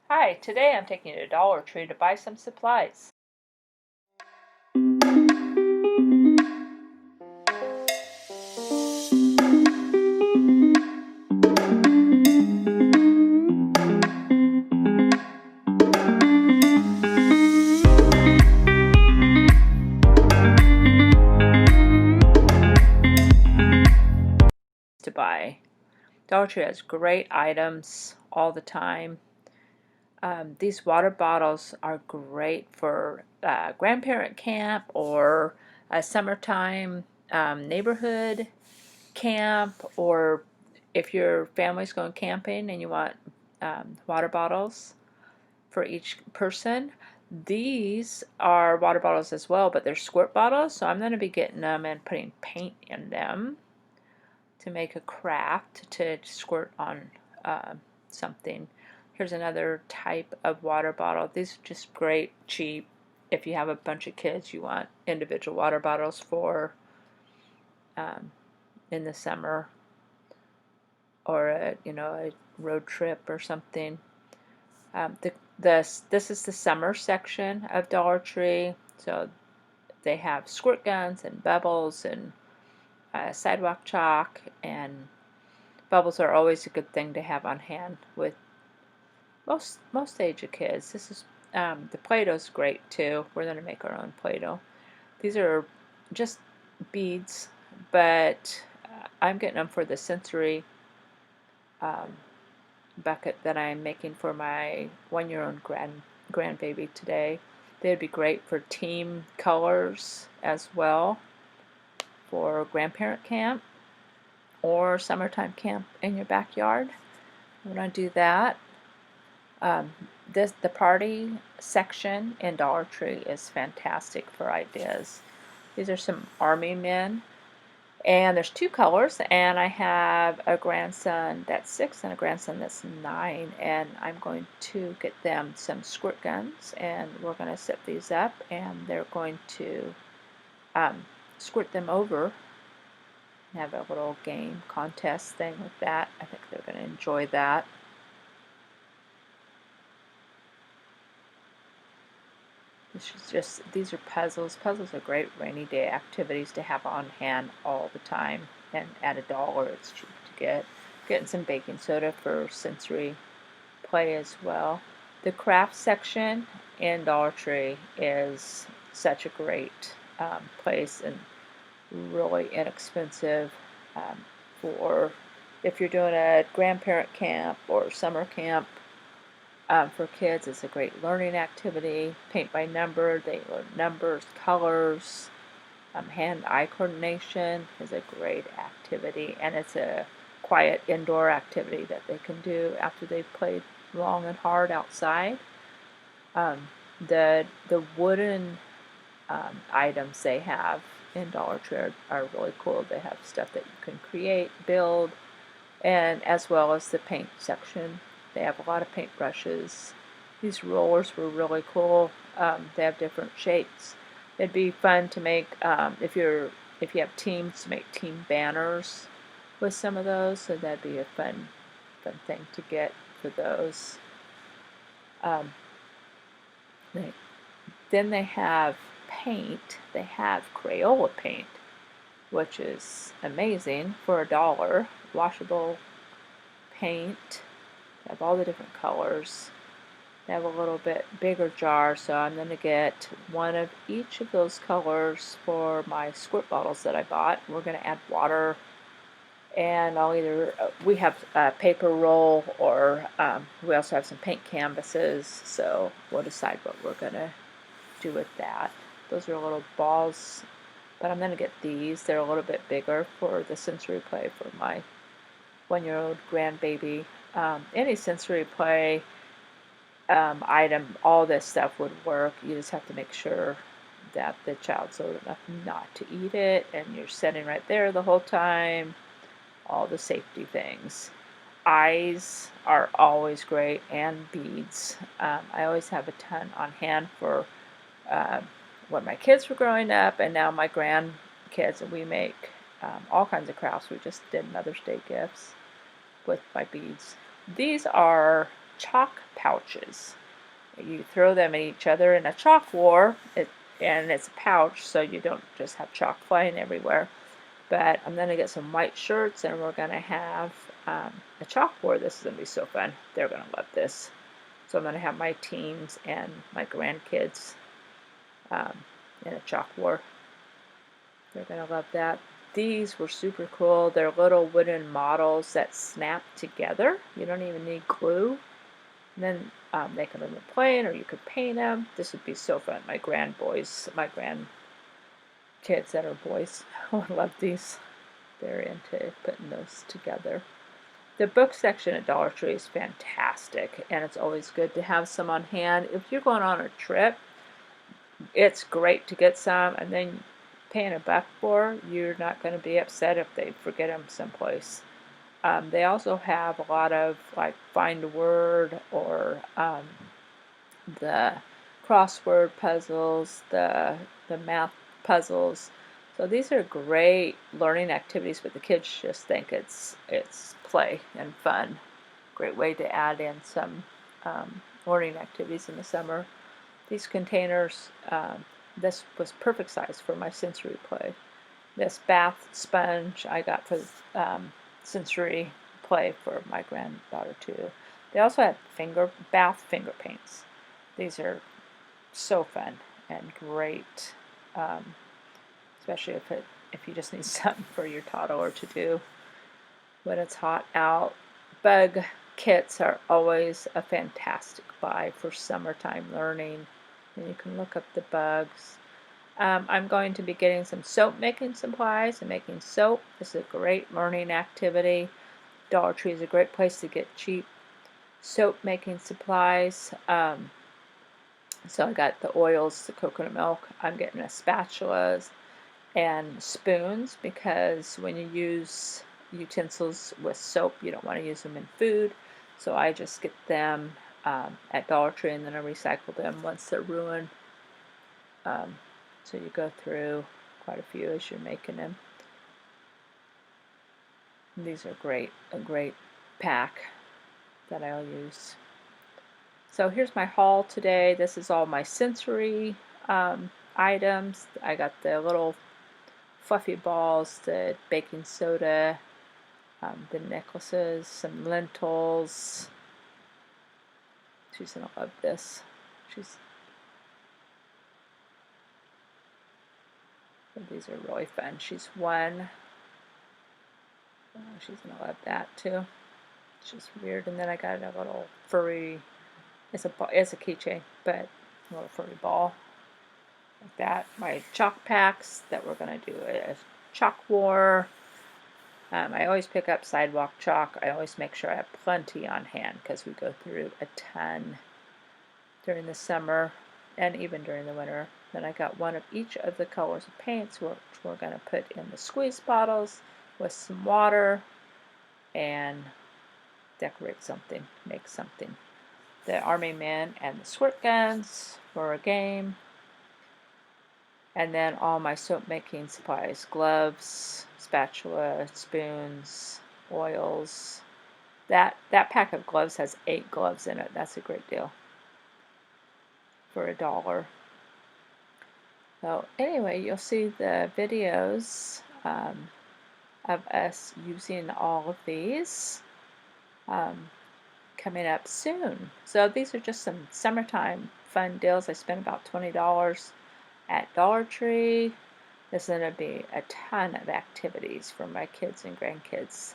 Hi, today I'm taking you to Dollar Tree to buy some supplies. To buy. Dollar Tree has great items all the time. These water bottles are great for grandparent camp or a summertime neighborhood camp, or if your family's going camping and you want water bottles for each person. These are water bottles as well, but they're squirt bottles, so I'm going to be getting them and putting paint in them to make a craft to squirt on something. Here's another type of water bottle. These are just great, cheap. If you have a bunch of kids, you want individual water bottles for in the summer, or a road trip or something. This is the summer section of Dollar Tree, so they have squirt guns and bubbles and sidewalk chalk, and bubbles are always a good thing to have on hand with most age of kids. This is the Play-Doh's great too. We're going to make our own Play-Doh. These are just beads, but I'm getting them for the sensory bucket that I'm making for my 1-year-old grandbaby today. They'd be great for team colors as well for grandparent camp or summertime camp in your backyard. I'm going to do that. The party section in Dollar Tree is fantastic for ideas. These are some army men, and there's 2 colors, and I have a grandson that's 6 and a grandson that's 9, and I'm going to get them some squirt guns, and we're going to set these up, and they're going to squirt them over and have a little game contest thing with that. I think they're going to enjoy that. These are puzzles. Puzzles are great rainy day activities to have on hand all the time, and at $1 it's cheap to get. Getting some baking soda for sensory play as well. The craft section in Dollar Tree is such a great place and really inexpensive for if you're doing a grandparent camp or summer camp. For kids, it's a great learning activity. Paint by number, they learn numbers, colors. Hand-eye coordination is a great activity, and it's a quiet indoor activity that they can do after they've played long and hard outside. The wooden items they have in Dollar Tree are really cool. They have stuff that you can create, build, and as well as the paint section. They have a lot of paint brushes. These rollers were really cool. They have different shapes. It'd be fun to make if you have teams, to make team banners with some of those. So that'd be a fun thing to get for those. Then they have paint. They have Crayola paint, which is amazing for $1. Washable paint. They have all the different colors. They have a little bit bigger jar, so I'm going to get one of each of those colors for my squirt bottles that I bought. We're going to add water, and I'll either, we have a paper roll, or we also have some paint canvases, so we'll decide what we're going to do with that. Those are little balls, but I'm going to get these. They're a little bit bigger for the sensory play for my 1-year-old grandbaby. Any sensory play item, all this stuff would work. You just have to make sure that the child's old enough not to eat it, and you're sitting right there the whole time. All the safety things. Eyes are always great, and beads. I always have a ton on hand for when my kids were growing up, and now my grandkids, and we make all kinds of crafts. We just did Mother's Day gifts with my beads. These are chalk pouches. You throw them at each other in a chalk war, and it's a pouch, so you don't just have chalk flying everywhere. But I'm going to get some white shirts, and we're going to have a chalk war. This is going to be so fun. They're going to love this. So I'm going to have my teens and my grandkids in a chalk war. They're going to love that. These were super cool. They're little wooden models that snap together. You don't even need glue. And then they can leave them plain, or you could paint them. This would be so fun. My grandkids that are boys would love these. They're into putting those together. The book section at Dollar Tree is fantastic, and it's always good to have some on hand. If you're going on a trip, it's great to get some, and then paying $1 for, you're not going to be upset if they forget them someplace. They also have a lot of like find a word, or the crossword puzzles, the math puzzles. So these are great learning activities, but the kids just think it's play and fun. Great way to add in some learning activities in the summer. These containers, this was perfect size for my sensory play. This bath sponge I got for sensory play for my granddaughter too. They also had bath finger paints. These are so fun and great, especially if you just need something for your toddler to do when it's hot out. Bug kits are always a fantastic buy for summertime learning, and you can look up the bugs. I'm going to be getting some soap making supplies and making soap. This is a great learning activity. Dollar Tree is a great place to get cheap soap making supplies. So I got the oils, the coconut milk. I'm getting spatulas and spoons, because when you use utensils with soap, you don't want to use them in food. So I just get them at Dollar Tree, and then I recycle them once they're ruined. So you go through quite a few as you're making them. And these are a great pack that I'll use. So here's my haul today. This is all my sensory items. I got the little fluffy balls, the baking soda, the necklaces, some lentils. She's gonna love this. These are really fun. She's 1. She's gonna love that too. It's just weird. And then I got a little furry. It's a keychain, but a little furry ball like that. My chalk packs that we're gonna do a chalk war. I always pick up sidewalk chalk. I always make sure I have plenty on hand, because we go through a ton during the summer and even during the winter. Then I got one of each of the colors of paints, which we're going to put in the squeeze bottles with some water and decorate something, make something. The army men and the squirt guns for a game. And then all my soap making supplies, gloves, spatula, spoons, oils. That pack of gloves has 8 gloves in it. That's a great deal for $1. So anyway, you'll see the videos of us using all of these coming up soon. So these are just some summertime fun deals. I spent about $20 at Dollar Tree. There's going to be a ton of activities for my kids and grandkids